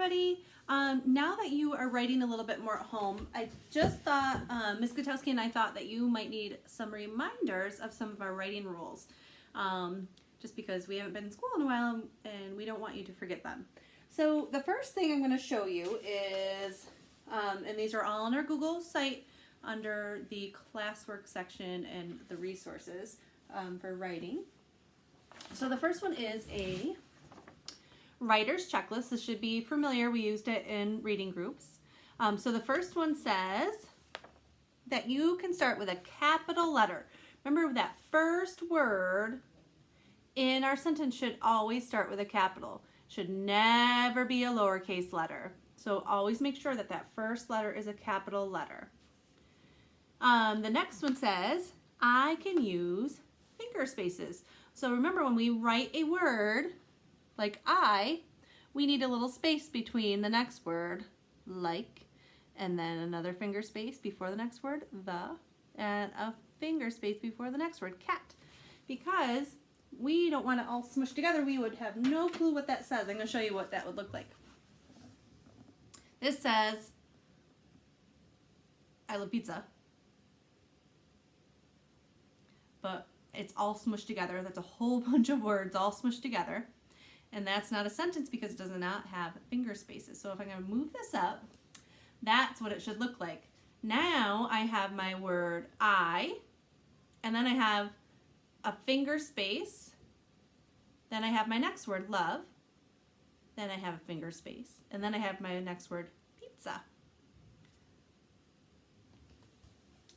everybody. Now that you are writing a little bit more at home, I just thought, Ms. Gutowski and I thought that you might need some reminders of some of our writing rules. Just because we haven't been in school in a while and we don't want you to forget them. So the first thing I'm going to show you is, and these are all on our Google site under the classwork section and the resources for writing. So the first one is a writer's checklist. This should be familiar. We used it in reading groups. So the first one says that you can start with a capital letter. Remember, that first word in our sentence should always start with a capital. Should never be a lowercase letter. So always make sure that that first letter is a capital letter. The next one says, I can use finger spaces. So remember, when we write a word like I, we need a little space between the next word, like, and then another finger space before the next word, the, and a finger space before the next word, cat. Because we don't want it all smushed together. We would have no clue what that says. I'm going to show you what that would look like. This says, I love pizza. But it's all smushed together. That's a whole bunch of words all smushed together. And that's not a sentence because it does not have finger spaces. So if I'm going to move this up, that's what it should look like. Now I have my word I, and then I have a finger space. Then I have my next word, love. Then I have a finger space. And then I have my next word, pizza.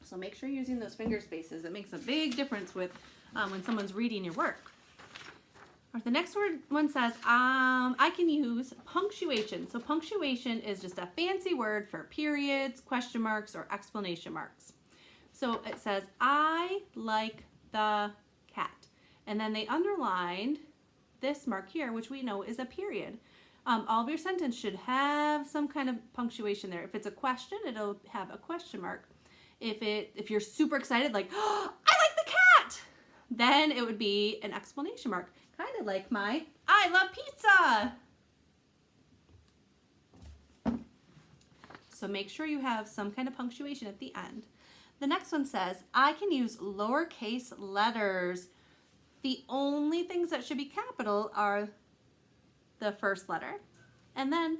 So make sure you're using those finger spaces. It makes a big difference with when someone's reading your work. The next one says, I can use punctuation. So punctuation is just a fancy word for periods, question marks, or exclamation marks. So it says, I like the cat. And then they underlined this mark here, which we know is a period. All of your sentence should have some kind of punctuation there. If it's a question, it'll have a question mark. If you're super excited, like, oh, I like the cat, then it would be an exclamation mark. Kind of like my I love pizza. So make sure you have some kind of punctuation at the end. The next one says, I can use lowercase letters. The only things that should be capital are the first letter. And then,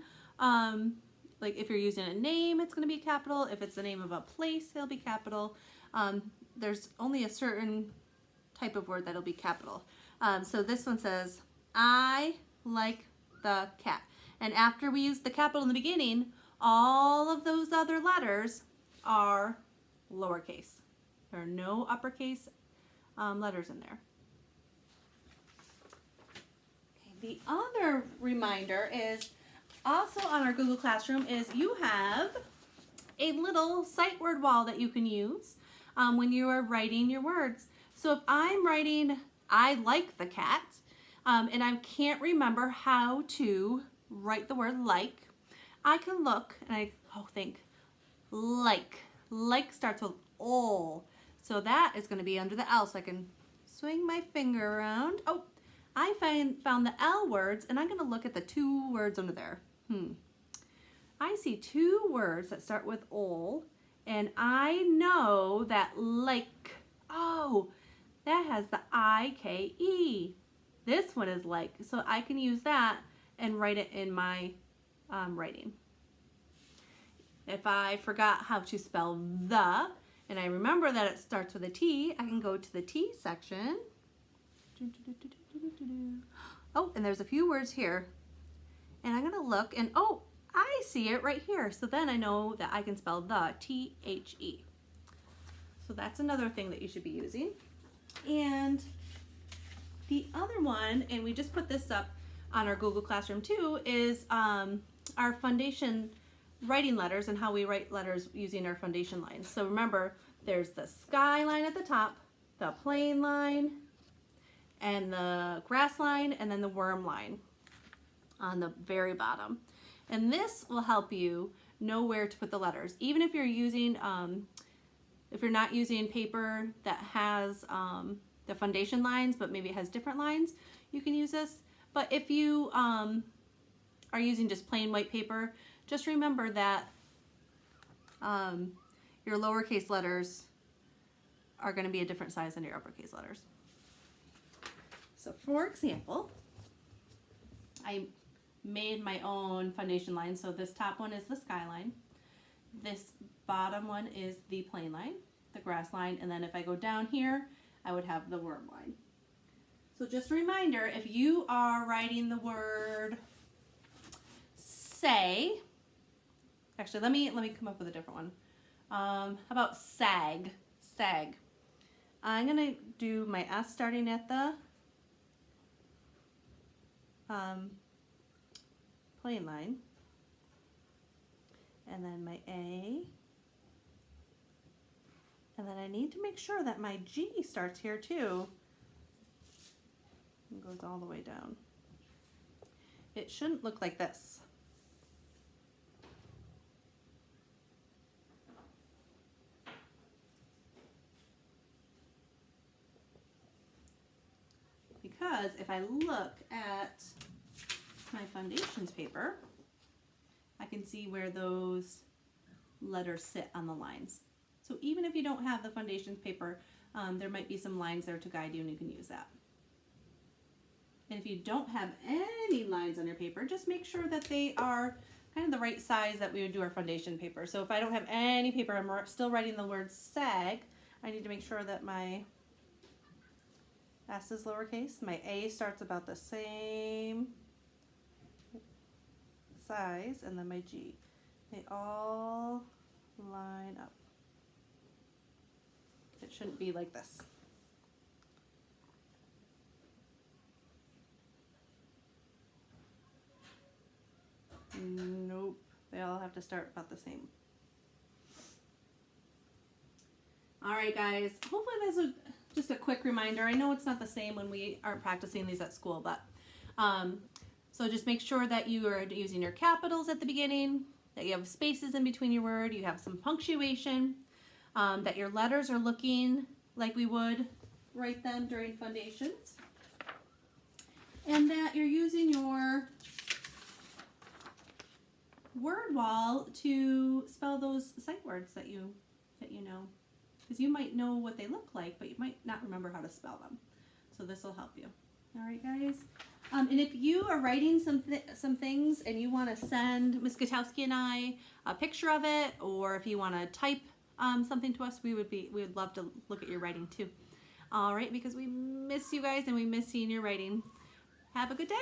like if you're using a name, it's going to be capital. If it's the name of a place, it'll be capital. There's only a certain type of word that'll be capital. So this one says, I like the cat. And after we use the capital in the beginning, all of those other letters are lowercase. There are no uppercase letters in there. Okay, the other reminder is also on our Google Classroom is you have a little sight word wall that you can use when you are writing your words. So if I'm writing I like the cat, and I can't remember how to write the word like, I can look and I think like. Like starts with O. So that is going to be under the L. So I can swing my finger around. Oh, I found the L words, and I'm going to look at the two words under there. I see two words that start with O, and I know that like, oh, that has the I-K-E. This one is like, so I can use that and write it in my writing. If I forgot how to spell the, and I remember that it starts with a T, I can go to the T section. Oh, and there's a few words here. And I'm gonna look and, oh, I see it right here. So then I know that I can spell the, T-H-E. So that's another thing that you should be using. And the other one, and we just put this up on our Google Classroom too, is our foundation writing letters and how we write letters using our foundation lines. So remember, there's the sky line at the top, the plane line, and the grass line, and then the worm line on the very bottom. And this will help you know where to put the letters. Even if you're using, if you're not using paper that has the foundation lines, but maybe it has different lines, you can use this. But if you are using just plain white paper, just remember that your lowercase letters are going to be a different size than your uppercase letters. So for example, I made my own foundation line. So this top one is the skyline. This bottom one is the plain line, the grass line, and then if I go down here, I would have the word line. So just a reminder, if you are writing the word say, actually let me come up with a different one. How about sag? Sag. I'm gonna do my S starting at the plain line, and then my A, and then I need to make sure that my G starts here too and goes all the way down. It shouldn't look like this. Because if I look at my foundations paper, I can see where those letters sit on the lines. So even if you don't have the foundations paper, there might be some lines there to guide you, and you can use that. And if you don't have any lines on your paper, just make sure that they are kind of the right size that we would do our foundation paper. So if I don't have any paper, I'm still writing the word sag, I need to make sure that my S is lowercase, my A starts about the same size, and then my G. They all line up. It shouldn't be like this. Nope, they all have to start about the same. All right, guys, hopefully this was just a quick reminder. I know it's not the same when we aren't practicing these at school, but so just make sure that you are using your capitals at the beginning, that you have spaces in between your word, you have some punctuation, that your letters are looking like we would write them during foundations, and that you're using your word wall to spell those sight words that you know, because you might know what they look like, but you might not remember how to spell them. So this will help you. All right, guys. And if you are writing some things and you want to send Ms. Gutowski and I a picture of it, or if you want to type something to us, we would love to look at your writing too. All right, because we miss you guys and we miss seeing your writing. Have a good day.